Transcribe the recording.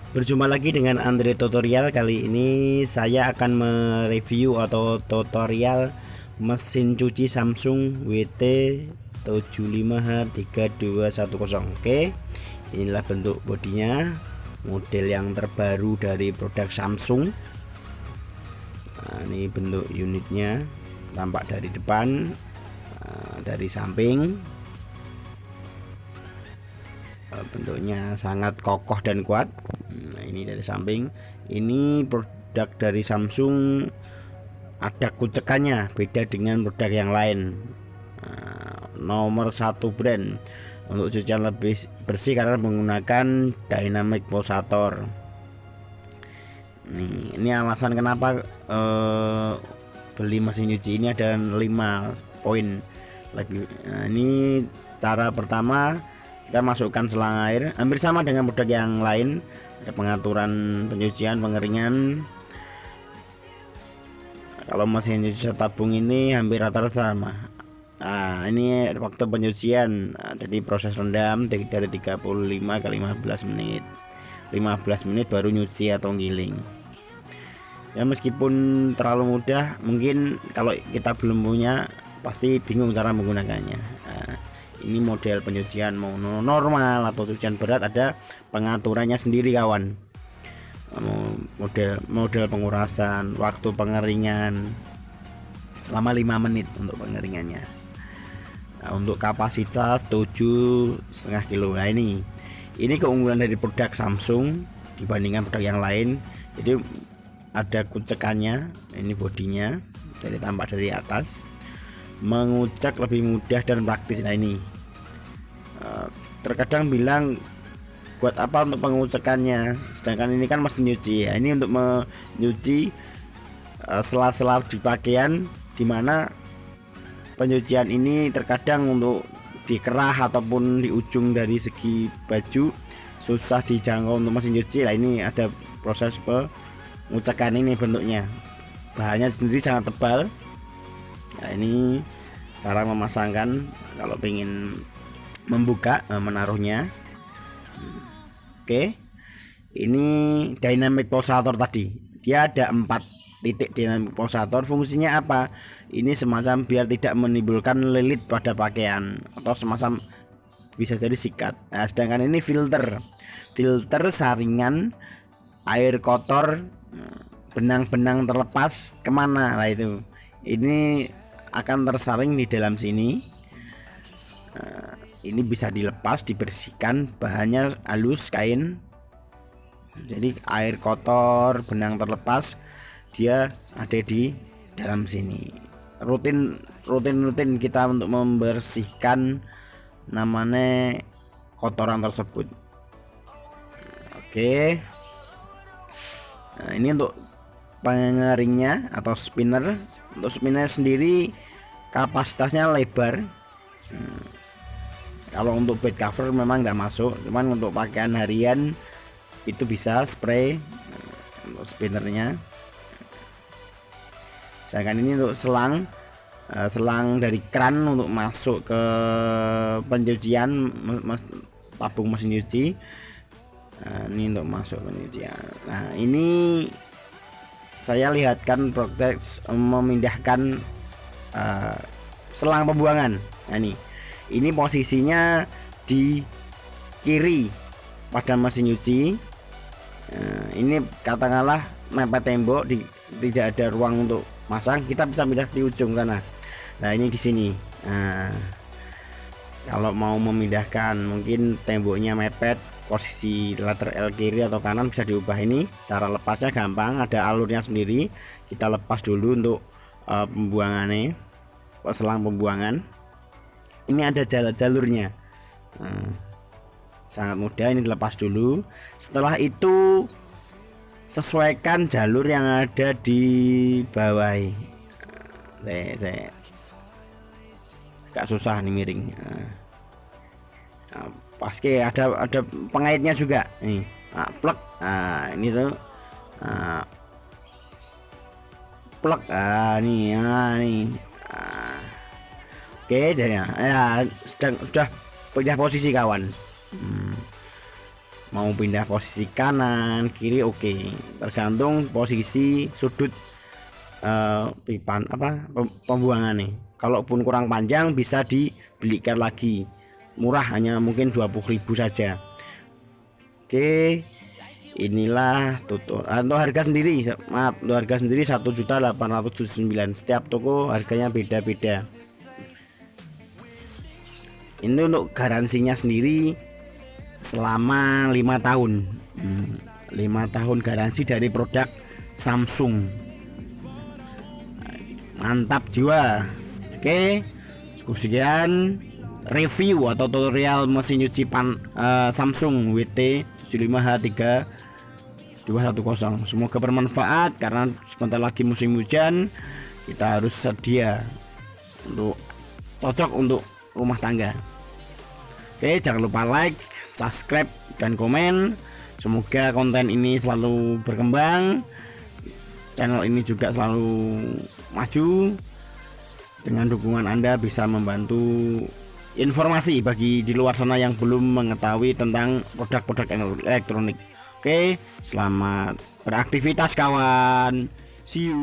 Berjumpa lagi dengan Andre Tutorial. Kali ini saya akan mereview atau tutorial mesin cuci Samsung WT75H3210. Oke, inilah bentuk bodinya, model yang terbaru dari produk Samsung. Nah, ini bentuk unitnya, tampak dari depan, dari samping. Bentuknya sangat kokoh dan kuat. Nah, ini dari samping. Ini produk dari Samsung, ada kucekannya, beda dengan produk yang lain. Nomor satu brand untuk cucian lebih bersih karena menggunakan dynamic pulsator. Ini alasan kenapa beli mesin cuci ini ada 5 poin lagi. Nah, ini cara pertama, kita masukkan selang air, hampir sama dengan produk yang lain. Ada pengaturan pencucian, pengeringan. Kalau mesin cuci tabung ini hampir rata-rata sama. Nah, ini waktu pencucian. Nah, jadi proses rendam dari 35 ke 15 menit. 15 menit baru nyuci atau giling. Ya, meskipun terlalu mudah, mungkin kalau kita belum punya pasti bingung cara menggunakannya. Nah, ini model pencucian mau normal atau cucian berat, ada pengaturannya sendiri kawan. Model pengurasan, waktu pengeringan selama 5 menit untuk pengeringannya. Nah, untuk kapasitas 7,5 kilo. Nah, ini keunggulan dari produk Samsung dibandingkan produk yang lain. Jadi ada kucekannya, ini bodinya, jadi tampak dari atas. Mengucek lebih mudah dan praktis. Nah, ini terkadang bilang buat apa untuk pengucekannya, sedangkan ini kan mesin nyuci ya. Ini untuk menyuci sela-sela di pakaian, dimana pencucian ini terkadang untuk di kerah ataupun di ujung dari segi baju susah dijangkau untuk mesin cuci. Nah, ini ada proses pengucekan. Ini bentuknya, bahannya sendiri sangat tebal. Nah, ini cara memasangkan kalau ingin membuka menaruhnya. Oke, ini dynamic pulsator tadi, dia ada 4 titik dynamic pulsator. Fungsinya apa? Ini semacam biar tidak menimbulkan lilit pada pakaian atau semacam bisa jadi sikat. Nah, sedangkan ini filter saringan air kotor, benang-benang terlepas kemana lah itu. Ini akan tersaring di dalam sini. Ini bisa dilepas, dibersihkan, bahannya halus kain. Jadi air kotor, benang terlepas, dia ada di dalam sini. Rutin kita untuk membersihkan namanya kotoran tersebut. Oke. Nah, ini untuk pengeringnya atau spinner. Untuk spinner sendiri kapasitasnya lebar. Kalau untuk bed cover memang tidak masuk, cuman untuk pakaian harian itu bisa spray untuk spinnernya. Sedangkan ini untuk selang dari kran untuk masuk ke pencucian tabung mesin cuci. Nah, ini untuk masuk pencucian. Nah, ini saya lihatkan proses memindahkan selang pembuangan. Nah, ini posisinya di kiri pada mesin cuci. Ini katakanlah mepet tembok, tidak ada ruang untuk masang, kita bisa pindah di ujung sana. Nah, ini di sini. Nah, kalau mau memindahkan, mungkin temboknya mepet, posisi lateral kiri atau kanan bisa diubah. Ini cara lepasnya gampang, ada alurnya sendiri. Kita lepas dulu untuk pembuangannya, selang pembuangan. Ini ada jalurnya, sangat mudah. Ini dilepas dulu. Setelah itu sesuaikan jalur yang ada di bawah. Saya agak susah nih miring. Pasti ada pengaitnya juga nih. Plug. Ini tuh plug. Nih. Oke, ya, sudah pindah posisi kawan. mau pindah posisi kanan kiri oke, tergantung posisi sudut pipa pembuangan nih. Kalaupun kurang panjang bisa dibelikan lagi, murah, hanya mungkin 20.000 saja. Oke, inilah tutup untuk harga sendiri, maaf, untuk harga sendiri 1.879.000. Setiap toko harganya beda-beda. Ini untuk garansinya sendiri selama 5 tahun. 5 tahun garansi dari produk Samsung, mantap jiwa. Oke, cukup sekian review atau tutorial mesin cuci Samsung WT75H3210. Semoga bermanfaat, karena sebentar lagi musim hujan, kita harus sedia untuk cocok untuk rumah tangga. Oke, jangan lupa like, subscribe, dan komen. Semoga konten ini selalu berkembang, channel ini juga selalu maju. Dengan dukungan Anda bisa membantu informasi bagi di luar sana yang belum mengetahui tentang produk-produk elektronik. Oke, selamat beraktivitas kawan. See you.